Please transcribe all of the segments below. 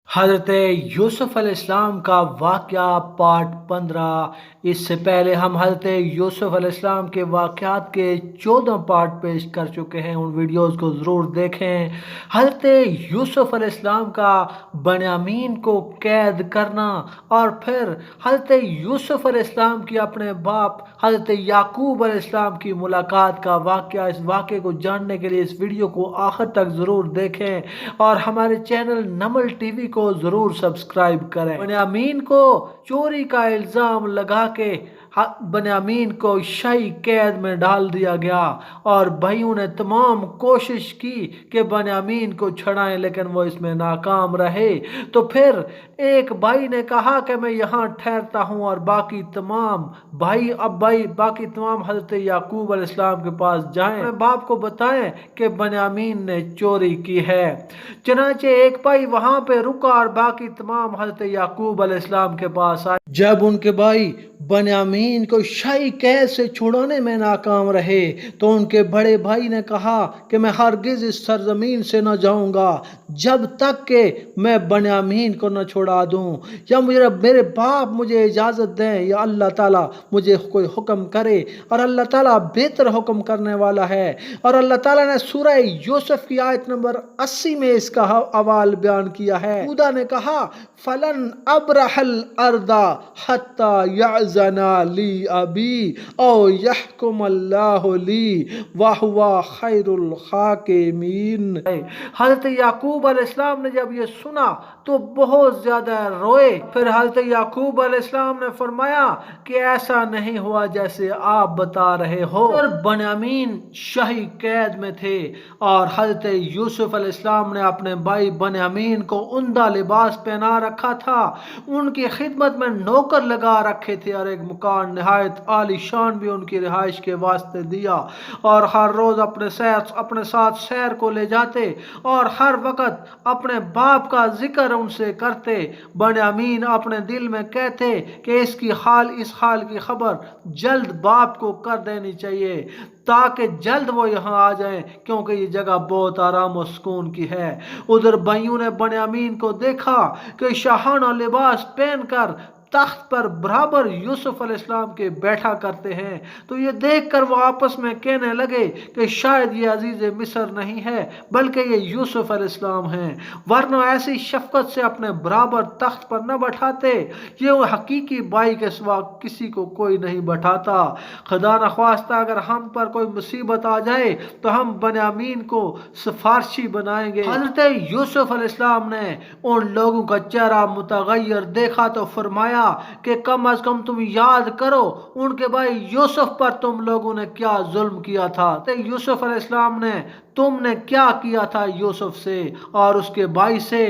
حضرت یوسف علیہ السلام کا واقعہ پارٹ 15۔ اس سے پہلے ہم حضرت یوسف علیہ السلام کے واقعات کے 14 پارٹ پیش کر چکے ہیں، ان ویڈیوز کو ضرور دیکھیں۔ حضرت یوسف علیہ السلام کا بنیامین کو قید کرنا اور پھر حضرت یوسف علیہ السلام کی اپنے باپ حضرت یعقوب علیہ السلام کی ملاقات کا واقعہ، اس واقعے کو جاننے کے لیے اس ویڈیو کو آخر تک ضرور دیکھیں اور ہمارے چینل نمل ٹی وی کو ضرور سبسکرائب کریں۔ بنیامین کو چوری کا الزام لگا کے بنیامین کو شاہی قید میں ڈال دیا گیا اور بھائیوں نے تمام کوشش کی کہ بنیامین کو چھڑائیں، لیکن وہ اس میں ناکام رہے۔ تو پھر ایک بھائی نے کہا کہ میں یہاں ٹھہرتا ہوں اور باقی تمام باقی تمام حضرت یعقوب علیہ السلام کے پاس جائیں، اپنے باپ کو بتائیں کہ بنیامین نے چوری کی ہے۔ چنانچہ ایک بھائی وہاں پہ رکا اور باقی تمام حضرت یعقوب علیہ السلام کے پاس آئے۔ جب ان کے بھائی بنیامین کو شاہی قید سے چھڑانے میں ناکام رہے تو ان کے بڑے بھائی نے کہا کہ میں ہرگز اس سرزمین سے نہ جاؤں گا جب تک کہ میں بنیامین کو نہ چھڑا دوں، یا میرے باپ مجھے اجازت دیں یا اللہ تعالیٰ مجھے کوئی حکم کرے۔ اور اللہ تعالیٰ بہتر حکم کرنے والا ہے، اور اللہ تعالیٰ نے سورہ یوسف کی آیت نمبر 80 میں اس کا حوال بیان کیا ہے۔ خدا نے کہا فَلَنْ أَبْرَحَ الْأَرْضَ حَتَّى يَأْذَنَ لِي أَبِي أَوْ يَحْكُمَ اللَّهُ لِي وَهُوَ خَيْرُ الْحَاكِمِينَ۔ حضرت یعقوب علیہ السلام نے جب یہ سنا تو بہت زیادہ روئے۔ پھر حضرت یعقوب علیہ السلام نے فرمایا کہ ایسا نہیں ہوا جیسے آپ بتا رہے ہو۔ اور بنیامین شاہی قید میں تھے اور حضرت یوسف علیہ السلام نے اپنے بھائی بنیامین کو عمدہ لباس پہنا رکھا تھا، ان کی خدمت میں نوکر لگا رکھے تھے اور ایک مکان نہایت عالی شان بھی ان کی رہائش کے واسطے دیا، اور ہر روز اپنے ساتھ سیر کو لے جاتے اور ہر وقت اپنے باپ کا ذکر ان سے کرتے۔ بنیامین اپنے دل میں کہتے کہ اس حال کی خبر جلد باپ کو کر دینی چاہیے تاکہ جلد وہ یہاں آ جائیں، کیونکہ یہ جگہ بہت آرام و سکون کی ہے۔ ادھر بھائیوں نے بنیامین کو دیکھا کہ شاہانہ لباس پہن کر تخت پر برابر یوسف علیہ السلام کے بیٹھا کرتے ہیں، تو یہ دیکھ کر وہ آپس میں کہنے لگے کہ شاید یہ عزیز مصر نہیں ہے بلکہ یہ یوسف علیہ السلام ہیں، ورنہ ایسی شفقت سے اپنے برابر تخت پر نہ بٹھاتے، یہ حقیقی بھائی کے سوا کسی کو کوئی نہیں بٹھاتا۔ خدا نخواستہ اگر ہم پر کوئی مصیبت آ جائے تو ہم بنیامین کو سفارشی بنائیں گے۔ حضرت یوسف علیہ السلام نے ان لوگوں کا چہرہ متغیر دیکھا تو فرمایا کہ کم از کم تم یاد کرو ان کے بھائی یوسف پر تم لوگوں نے کیا ظلم کیا تھا۔ یوسف علیہ السلام نے تم نے کیا کیا تھا یوسف سے اور اس کے بھائی سے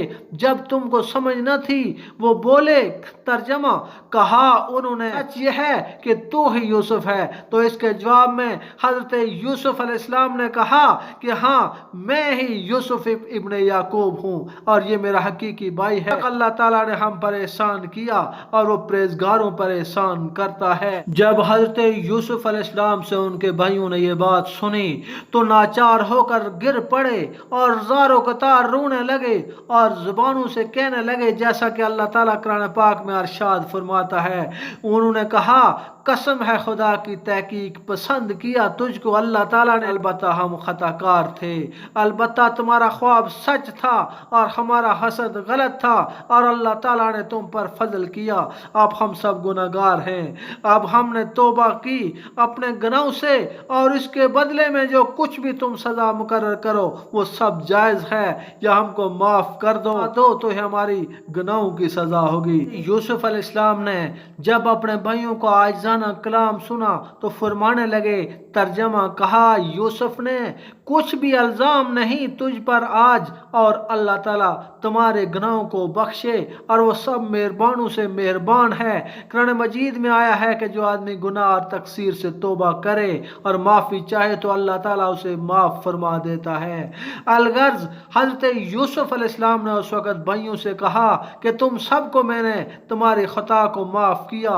جب تم کو سمجھ نہ تھی۔ وہ بولے، ترجمہ کہا انہوں نے، سچ یہ ہے کہ تو ہی یوسف ہے۔ تو اس کے جواب میں حضرت یوسف علیہ السلام نے کہا کہ ہاں میں ہی یوسف ابن یعقوب ہوں اور یہ میرا حقیقی بھائی ہے۔ اللہ تعالیٰ نے ہم پر احسان کیا اور وہ پرہیزگاروں پر احسان کرتا ہے۔ جب حضرت یوسف علیہ السلام سے ان کے بھائیوں نے یہ بات سنی تو ناچار ہو کر گر پڑے اور زاروں قطار رونے لگے اور زبانوں سے کہنے لگے جیسا کہ اللہ تعالیٰ قرآن پاک میں ارشاد فرماتا ہے۔ انہوں نے کہا قسم ہے خدا کی، تحقیق پسند کیا تجھ کو اللہ تعالیٰ نے، البتہ ہم خطا کار تھے، البتہ تمہارا خواب سچ تھا اور ہمارا حسد غلط تھا اور اللہ تعالیٰ نے تم پر فضل کیا۔ اب ہم سب گناہگار ہیں، اب ہم نے توبہ کی اپنے گناہوں سے اور اس کے بدلے میں جو کچھ بھی تم سزا مقرر کرو وہ سب جائز ہے، یا ہم کو معاف کر دو تو ہماری گناہوں کی سزا ہوگی۔ یوسف علیہ السلام نے جب اپنے بھائیوں کو عاجزانہ کلام سنا تو فرمانے لگے، ترجمہ کہا یوسف نے کچھ بھی الزام نہیں تجھ پر آج، اور اللہ تعالیٰ تمہارے گناہوں کو بخشے اور وہ سب مہربانوں سے مہربان ہے۔ قرآن مجید میں آیا ہے کہ جو آدمی گناہ اور تقصیر سے توبہ کرے اور معافی چاہے تو اللہ تعالیٰ اسے معاف فرما دیتا ہے۔ الغرض حضرت یوسف علیہ السلام نے اس وقت بھائیوں سے کہا کہ تم سب کو میں نے تمہاری خطا کو معاف کیا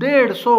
150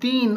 3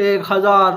1000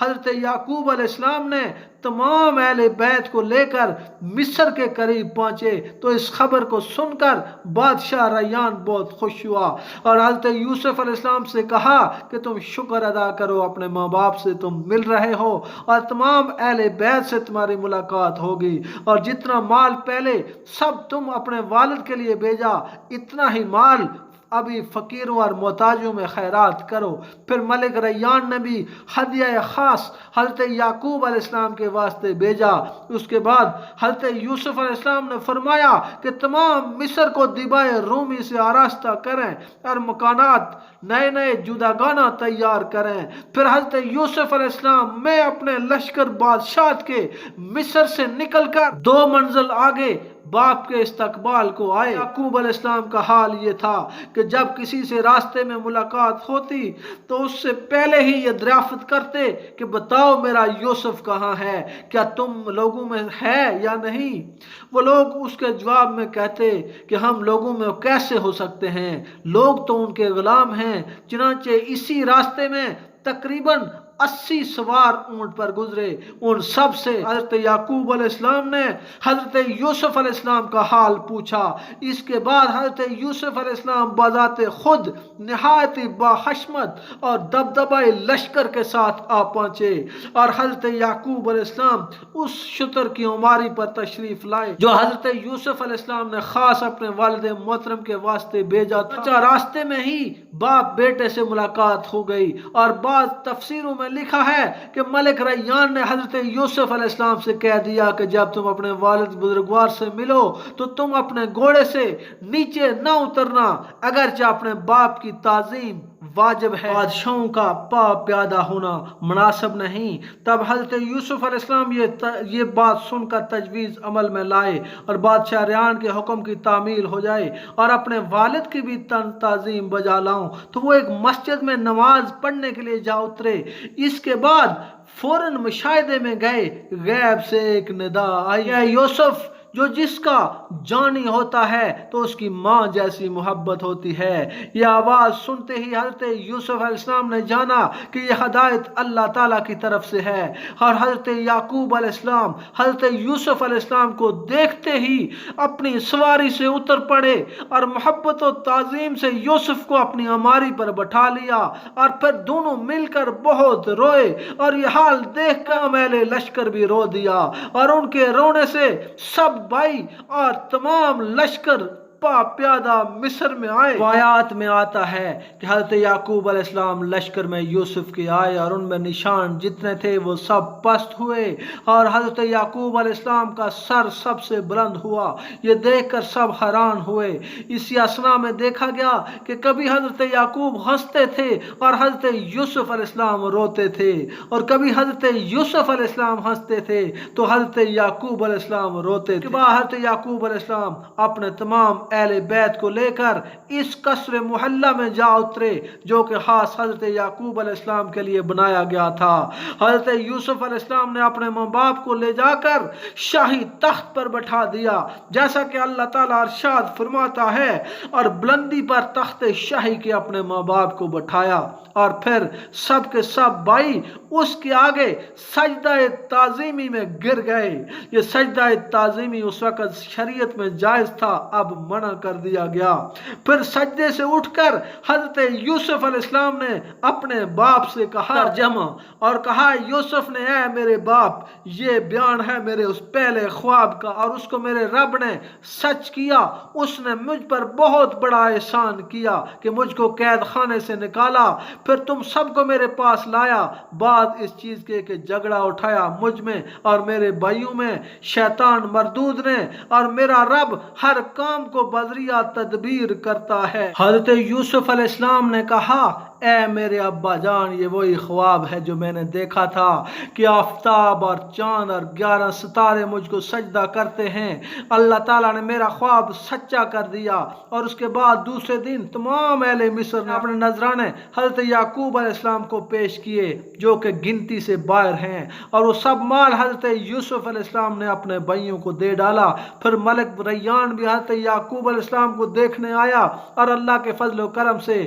حضرت یعقوب علیہ السلام نے تمام اہل بیت کو لے کر مصر کے قریب پہنچے تو اس خبر کو سن کر بادشاہ ریان بہت خوش ہوا اور حضرت یوسف علیہ السلام سے کہا کہ تم شکر ادا کرو، اپنے ماں باپ سے تم مل رہے ہو اور تمام اہل بیت سے تمہاری ملاقات ہوگی، اور جتنا مال پہلے سب تم اپنے والد کے لیے بھیجا اتنا ہی مال ابھی فقیروں اور محتاجوں میں خیرات کرو۔ پھر ملک ریان نے بھی ہدیہ خاص حضرت یعقوب علیہ السلام کے واسطے بھیجا۔ اس کے بعد حضرت یوسف علیہ السلام نے فرمایا کہ تمام مصر کو دیبائے رومی سے آراستہ کریں اور مکانات نئے نئے جداگانہ تیار کریں۔ پھر حضرت یوسف علیہ السلام میں اپنے لشکر بادشاہ کے مصر سے نکل کر 2 منزل آگے باپ کے استقبال کو آئے۔ یعقوب علیہ السلام کا حال یہ تھا کہ جب کسی سے راستے میں ملاقات ہوتی تو اس سے پہلے ہی یہ دریافت کرتے کہ بتاؤ میرا یوسف کہاں ہے، کیا تم لوگوں میں ہے یا نہیں؟ وہ لوگ اس کے جواب میں کہتے کہ ہم لوگوں میں کیسے ہو سکتے ہیں، لوگ تو ان کے غلام ہیں۔ چنانچہ اسی راستے میں تقریباً 80 سوار اونٹ پر گزرے۔ ان سب سے حضرت یعقوب علیہ السلام نے حضرت یوسف علیہ السلام کا حال پوچھا۔ اس کے بعد حضرت یوسف علیہ السلام بذات خود نہایت باحشمت اور دبدبہ لشکر کے ساتھ آ پہنچے اور حضرت یعقوب علیہ السلام اس شتر کی عماری پر تشریف لائے جو حضرت یوسف علیہ السلام نے خاص اپنے والد محترم کے واسطے بھیجا تھا۔ راستے میں ہی باپ بیٹے سے ملاقات ہو گئی، اور بعض تفسیروں میں لکھا ہے کہ ملک ریان نے حضرت یوسف علیہ السلام سے کہہ دیا کہ جب تم اپنے والد بزرگوار سے ملو تو تم اپنے گھوڑے سے نیچے نہ اترنا، اگرچہ اپنے باپ کی تعظیم واجب ہے، بادشاہوں کا پا پیادہ ہونا مناسب نہیں۔ تب حضرت یوسف علیہ السلام یہ بات سن کر تجویز عمل میں لائے اور بادشاہ ریان کے حکم کی تعمیل ہو جائے اور اپنے والد کی بھی تعظیم بجا لاؤں، تو وہ ایک مسجد میں نماز پڑھنے کے لیے جا اترے۔ اس کے بعد فوراً مشاہدے میں گئے، غیب سے ایک ندا آئی، اے یوسف، جو جس کا جانی ہوتا ہے تو اس کی ماں جیسی محبت ہوتی ہے۔ یہ آواز سنتے ہی حضرت یوسف علیہ السلام نے جانا کہ یہ ہدایت اللہ تعالیٰ کی طرف سے ہے، اور حضرت یعقوب علیہ السلام حضرت یوسف علیہ السلام کو دیکھتے ہی اپنی سواری سے اتر پڑے اور محبت و تعظیم سے یوسف کو اپنی عماری پر بٹھا لیا، اور پھر دونوں مل کر بہت روئے، اور یہ حال دیکھ کر میلے لشکر بھی رو دیا، اور ان کے رونے سے سب بھائی اور تمام لشکر پا پیادہ مصر میں آئے۔ روایات میں آتا ہے کہ حضرت یعقوب علیہ السلام لشکر میں یوسف کے آئے اور ان میں نشان جتنے تھے وہ سب پست ہوئے، اور حضرت یعقوب علیہ السلام کا سر سب سے بلند ہوا۔ یہ دیکھ کر سب حیران ہوئے۔ اسی اسنا میں دیکھا گیا کہ کبھی حضرت یعقوب ہنستے تھے اور حضرت یوسف علیہ السلام روتے تھے، اور کبھی حضرت یوسف علیہ السلام ہنستے تھے تو حضرت یعقوب علیہ السلام روتے تھے۔ حضرت یعقوب علیہ السلام اپنے تمام اہل بیت کو لے کر اس قصر محلہ میں جا اترے جو کہ خاص حضرت یعقوب علیہ السلام کے لیے بنایا گیا تھا۔ حضرت یوسف علیہ السلام نے اپنے ماں باپ کو لے جا کر شاہی تخت پر بٹھا دیا، جیسا کہ اللہ تعالیٰ ارشاد فرماتا ہے، اور بلندی پر تخت شاہی کے اپنے ماں باپ کو بٹھایا، اور پھر سب کے سب بھائی اس کے آگے سجدہ تعظیمی میں گر گئے۔ یہ سجدہ تعظیمی اس وقت شریعت میں جائز تھا، اب منع کر دیا گیا۔ پھر سجدے سے اٹھ کر حضرت یوسف علیہ السلام نے اپنے باپ سے کہا ترجمہ، اور کہا یوسف نے، اے میرے باپ، یہ بیان ہے میرے اس پہلے خواب کا، اور اس کو میرے رب نے سچ کیا۔ اس نے مجھ پر بہت بڑا احسان کیا کہ مجھ کو قید خانے سے نکالا، پھر تم سب کو میرے پاس لایا، بعد اس چیز کے کہ جھگڑا اٹھایا مجھ میں اور میرے بھائیوں میں شیطان مردود نے، اور میرا رب ہر کام کو بذریعہ تدبیر کرتا ہے۔ حضرت یوسف علیہ السلام نے کہا، اے میرے ابا جان، یہ وہی خواب ہے جو میں نے دیکھا تھا کہ آفتاب اور چاند اور 11 ستارے مجھ کو سجدہ کرتے ہیں۔ اللہ تعالیٰ نے میرا خواب سچا کر دیا، اور اس کے بعد دوسرے دن تمام اہل مصر نے اپنے نذرانے حضرت یعقوب علیہ السلام کو پیش کیے جو کہ گنتی سے باہر ہیں، اور وہ سب مال حضرت یوسف علیہ السلام نے اپنے بھائیوں کو دے ڈالا۔ پھر ملک ریان بھی حضرت یعقوب علیہ السلام کو دیکھنے آیا، اور اللہ کے فضل و کرم سے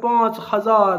5000